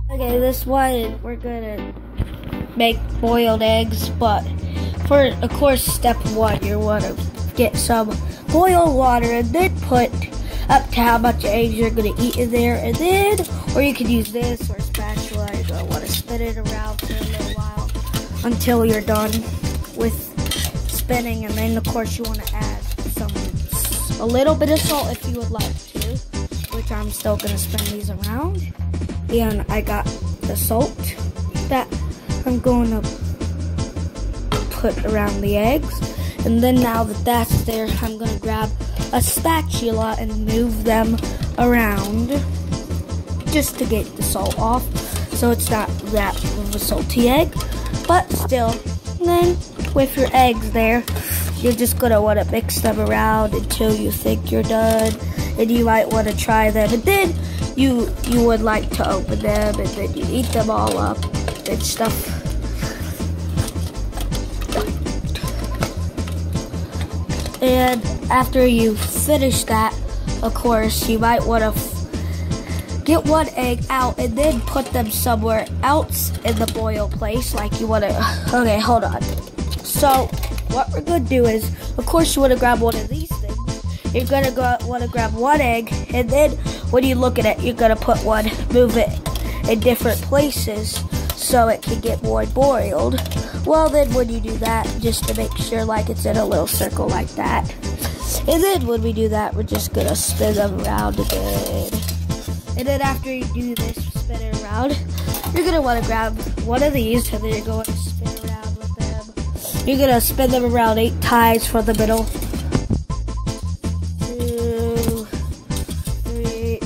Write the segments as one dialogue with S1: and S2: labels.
S1: Okay, this one we're gonna make boiled eggs, but for, of course, step one, you wanna get some boiled water and then put up to how much eggs you're gonna eat in there, and then, or you can use this or a spatula. You're gonna wanna spin it around for a little while until you're done with spinning, and then of course you wanna add a little bit of salt if you would like to, which I'm still gonna spin these around. And I got the salt that I'm going to put around the eggs. And then now that that's there, I'm going to grab a spatula and move them around just to get the salt off, so it's not that of a salty egg, but still. And then with your eggs there, you're just going to want to mix them around until you think you're done. And you might want to try them, and then you would like to open them, and then you eat them all up and stuff. And after you finish that, of course, you might want to get one egg out and then put them somewhere else in the boil place. Like you want to, okay, hold on. So what we're going to do is, of course, you want to grab one of these things. You're going to want to grab one egg, and then when you look at it, you're going to put one, move it in different places so it can get more boiled. Well, then when you do that, just to make sure like it's in a little circle like that. And then when we do that, we're just going to spin them around a bit. And then after you do this, spin it around, you're going to want to grab one of these, and then you're going to spin around with them. You're going to spin them around 8 times from the middle. 2, 3,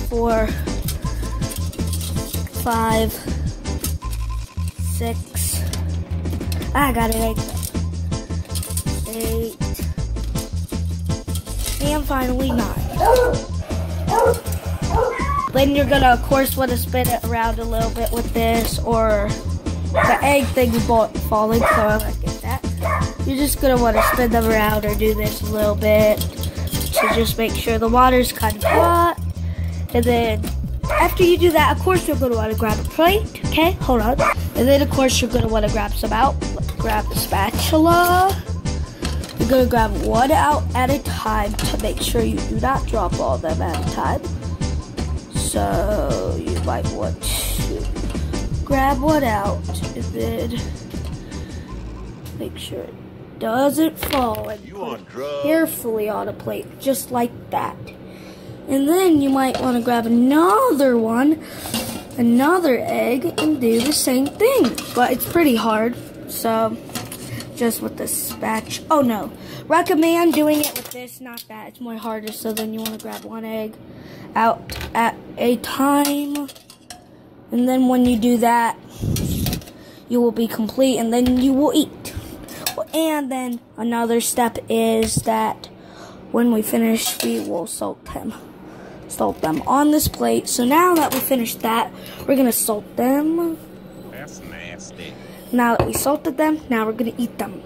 S1: 4, 5, 6. I got it. 8. And finally 9. Then you're gonna, of course, want to spin it around a little bit with this, or the egg thing's falling, so I like get that. You're just gonna want to spin them around or do this a little bit to just make sure the water's kind of hot. And then after you do that, of course, you're gonna want to grab a plate. Okay, hold on. And then, of course, you're gonna want to grab some out. Grab the spatula. You're gonna grab one out at a time to make sure you do not drop all of them at a time. So you might want to grab one out and then make sure it doesn't fall, and put it carefully on a plate, just like that. And then you might want to grab another one, another egg, and do the same thing. But it's pretty hard, so just with the spatula. Oh no, recommend doing it with this, not that. It's more harder, so then you want to grab one egg out at a time. And then when you do that, you will be complete, and then you will eat. And then another step is that when we finish, we will salt them on this plate. So now that we finished that, we're gonna salt them.
S2: That's nasty.
S1: Now that we salted them, now we're gonna eat them.